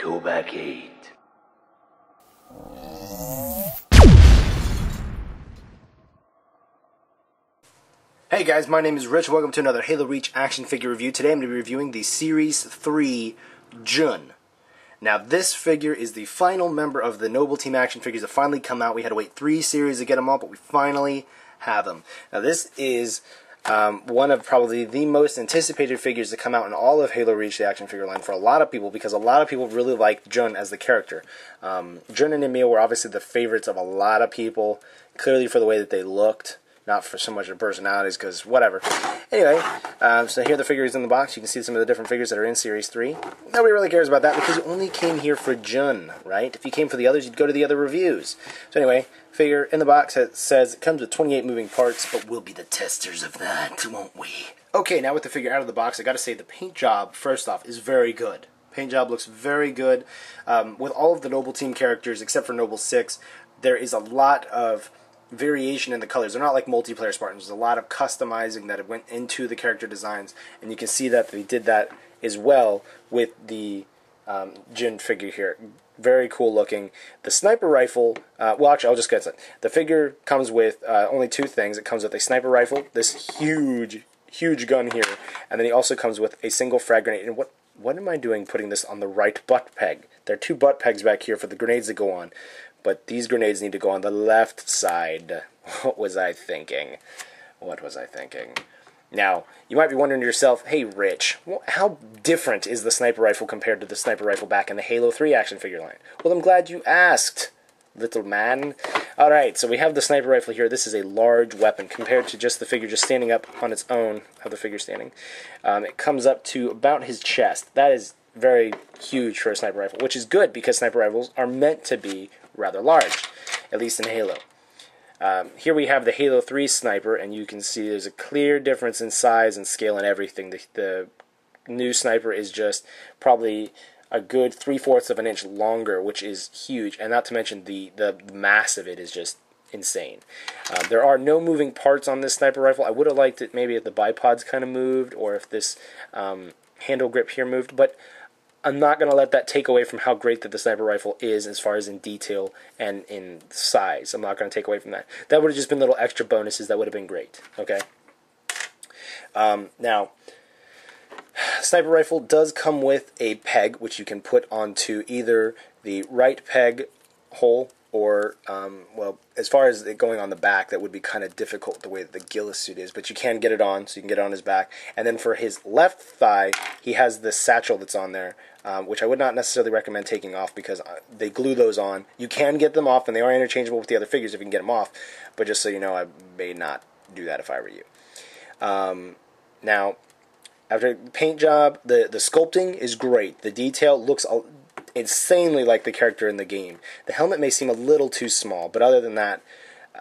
KoBaC 8. Hey guys, my name is Rich. Welcome to another Halo Reach action figure review. Today I'm going to be reviewing the Series 3 Jun. Now this figure is the final member of the Noble Team action figures that finally come out. We had to wait 3 series to get them all, but we finally have them. Now this is one of probably the most anticipated figures to come out in all of Halo Reach, the action figure line, for a lot of people, because a lot of people really like Jun as the character. Jun and Emil were obviously the favorites of a lot of people, clearly for the way that they looked, not for so much their personalities, because whatever. Anyway, so here are the figures in the box. You can see some of the different figures that are in Series 3. Nobody really cares about that because you only came here for Jun, right? If you came for the others, you'd go to the other reviews. So anyway, figure in the box, it says it comes with 28 moving parts, but we'll be the testers of that, won't we? Okay, now with the figure out of the box, I gotta say the paint job, first off, is very good. Paint job looks very good. With all of the Noble Team characters, except for Noble 6, there is a lot of variation in the colors. They're not like multiplayer Spartans. There's a lot of customizing that went into the character designs, and you can see that they did that as well with the Jun figure here. Very cool looking. The sniper rifle, well actually I'll just get it. The figure comes with only 2 things. It comes with a sniper rifle, this huge gun here, and then he also comes with a single frag grenade. And what am I doing putting this on the right butt peg? There are 2 butt pegs back here for the grenades to go on, but these grenades need to go on the left side. What was I thinking? What was I thinking? Now, you might be wondering to yourself, hey Rich, how different is the sniper rifle compared to the sniper rifle back in the Halo 3 action figure line? Well, I'm glad you asked, little man. Alright, so we have the sniper rifle here. This is a large weapon compared to just the figure just standing up on its own, how the figure standing. It comes up to about his chest. That is very huge for a sniper rifle, which is good because sniper rifles are meant to be rather large, at least in Halo. Here we have the Halo 3 sniper, and you can see there's a clear difference in size and scale and everything. The new sniper is just probably a good 3/4 of an inch longer, which is huge, and not to mention the mass of it is just insane. There are no moving parts on this sniper rifle. I would have liked it maybe if the bipods kind of moved, or if this handle grip here moved, but I'm not going to let that take away from how great that the sniper rifle is as far as in detail and in size. I'm not going to take away from that. That would have just been little extra bonuses that would have been great. Okay. Now, sniper rifle does come with a peg, which you can put onto either the right peg hole or, well, as far as it going on the back, that would be kind of difficult the way that the Gillis suit is, but you can get it on, so you can get it on his back. And then for his left thigh, he has this satchel that's on there, which I would not necessarily recommend taking off because they glue those on. You can get them off, and they are interchangeable with the other figures if you can get them off, but just so you know, I may not do that if I were you. Now, after the paint job, the sculpting is great. The detail looks insanely like the character in the game. The helmet may seem a little too small, but other than that,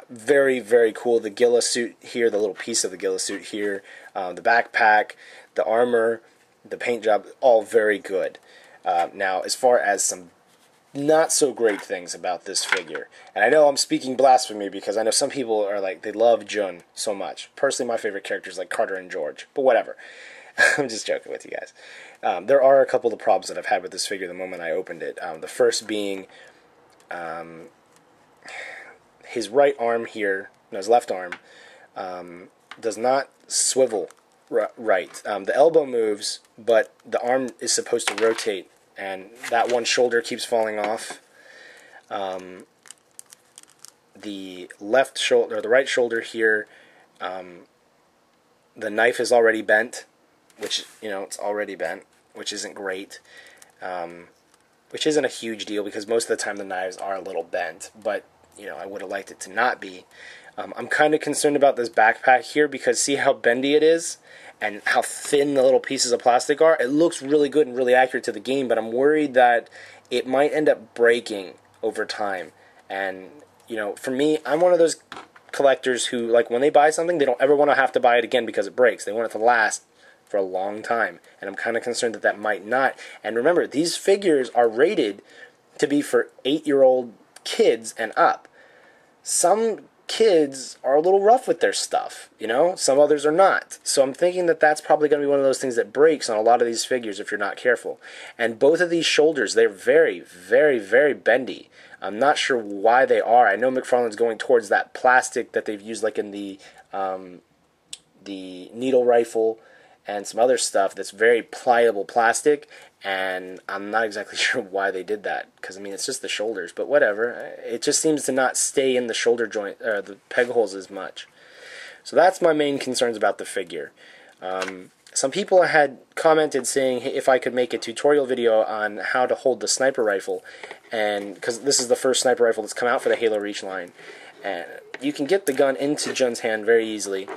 very, very cool. The Gillis suit here, the little piece of the Gillis suit here, the backpack, the armor, the paint job, all very good. Now, as far as some not so great things about this figure, and I know I'm speaking blasphemy because I know some people are like, they love Jun so much. Personally, my favorite characters like Carter and George, but whatever. I'm just joking with you guys. There are a couple of problems that I've had with this figure the moment I opened it. The first being his right arm here, no, his left arm, does not swivel right. The elbow moves, but the arm is supposed to rotate, and that one shoulder keeps falling off. The left shoulder, or the right shoulder here, the knife is already bent, which, you know, it's already bent, which isn't great, which isn't a huge deal because most of the time the knives are a little bent, but, you know, I would have liked it to not be. I'm kind of concerned about this backpack here because see how bendy it is and how thin the little pieces of plastic are? It looks really good and really accurate to the game, but I'm worried that it might end up breaking over time. And, you know, for me, I'm one of those collectors who, like, when they buy something, they don't ever want to have to buy it again because it breaks. They want it to last for a long time, and I'm kind of concerned that that might not. And remember, these figures are rated to be for 8-year-old kids and up. Some kids are a little rough with their stuff, you know? Some others are not. So I'm thinking that that's probably going to be one of those things that breaks on a lot of these figures if you're not careful. And both of these shoulders, they're very, very, very bendy. I'm not sure why they are. I know McFarlane's going towards that plastic that they've used like in the needle rifle and some other stuff that's very pliable plastic, and I'm not exactly sure why they did that, because I mean it's just the shoulders, but whatever. It just seems to not stay in the shoulder joint or the peg holes as much. So that's my main concerns about the figure. Some people had commented saying, hey, if I could make a tutorial video on how to hold the sniper rifle, and because this is the first sniper rifle that's come out for the Halo Reach line, and you can get the gun into Jun's hand very easily,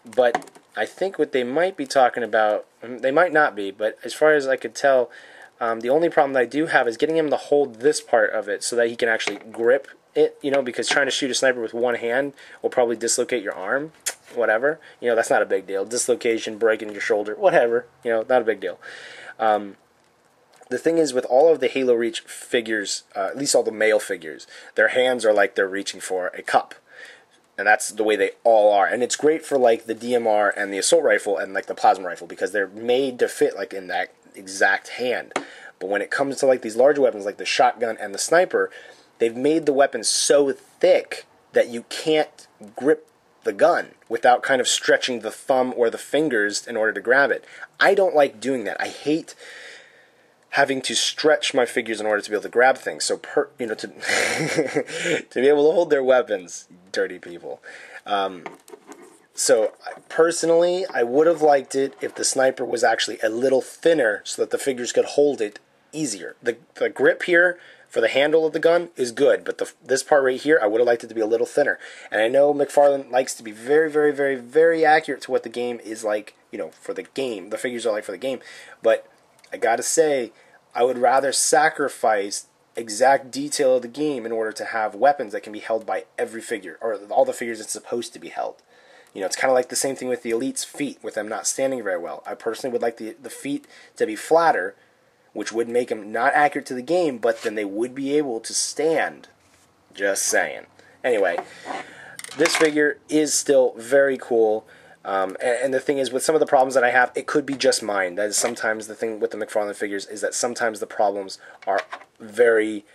but I think what they might be talking about, they might not be, but as far as I could tell, the only problem that I do have is getting him to hold this part of it so that he can actually grip it, you know, because trying to shoot a sniper with one hand will probably dislocate your arm, whatever. You know, that's not a big deal. Dislocation, breaking your shoulder, whatever, you know, not a big deal. The thing is, with all of the Halo Reach figures, at least all the male figures, their hands are like they're reaching for a cup. And that's the way they all are. And it's great for like the DMR and the assault rifle and like the plasma rifle, because they're made to fit like in that exact hand. But when it comes to like these larger weapons like the shotgun and the sniper, they've made the weapons so thick that you can't grip the gun without kind of stretching the thumb or the fingers in order to grab it. I don't like doing that. I hate having to stretch my figures in order to be able to grab things. So, to to be able to hold their weapons, dirty people. So, personally, I would have liked it if the sniper was actually a little thinner so that the figures could hold it easier. The grip here for the handle of the gun is good, but this part right here, I would have liked it to be a little thinner. And I know McFarlane likes to be very, very, very, very accurate to what the game is like, you know, for the game. The figures are like for the game. But I gotta say, I would rather sacrifice exact detail of the game in order to have weapons that can be held by every figure, or all the figures it's supposed to be held. You know, it's kind of like the same thing with the Elite's feet, with them not standing very well. I personally would like the feet to be flatter, which would make them not accurate to the game, but then they would be able to stand. Just saying. Anyway, this figure is still very cool. And the thing is, with some of the problems that I have, it could be just mine. That is sometimes the thing with the McFarlane figures, is that sometimes the problems are very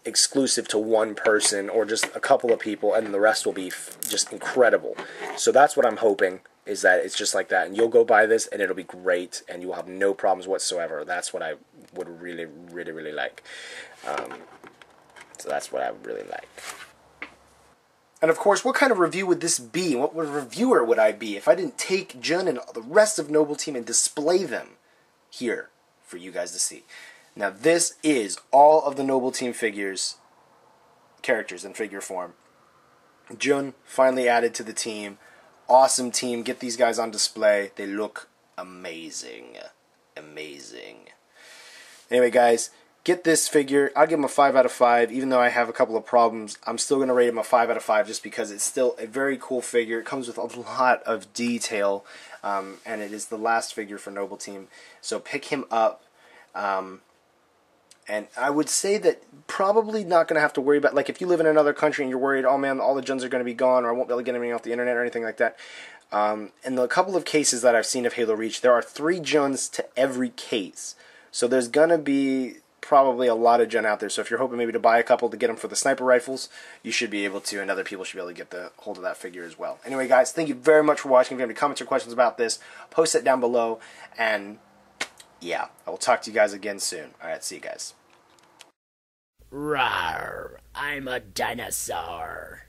exclusive to one person or just a couple of people, and the rest will be just incredible. So that's what I'm hoping, is that it's just like that, and you'll go buy this and it'll be great and you will have no problems whatsoever. That's what I would really, really, really like. So that's what I would really like. And of course, what kind of review would this be? What reviewer would I be if I didn't take Jun and the rest of Noble Team and display them here for you guys to see? Now, this is all of the Noble Team figures, characters in figure form. Jun finally added to the team. Awesome team. Get these guys on display. They look amazing. Amazing. Anyway, guys, get this figure. I'll give him a 5 out of 5. Even though I have a couple of problems, I'm still going to rate him a 5 out of 5 just because it's still a very cool figure. It comes with a lot of detail, and it is the last figure for Noble Team. So pick him up. And I would say that probably not going to have to worry about, like, if you live in another country and you're worried, oh man, all the Juns are going to be gone, or I won't be able to get anything off the internet or anything like that. In the couple of cases that I've seen of Halo Reach, there are 3 Juns to every case. So there's going to be probably a lot of Jun out there. So if you're hoping maybe to buy a couple to get them for the sniper rifles, you should be able to, and other people should be able to get the hold of that figure as well. Anyway, guys, thank you very much for watching. If you have any comments or questions about this, post it down below. And yeah, I will talk to you guys again soon. Alright, see you guys. Rawr, I'm a dinosaur.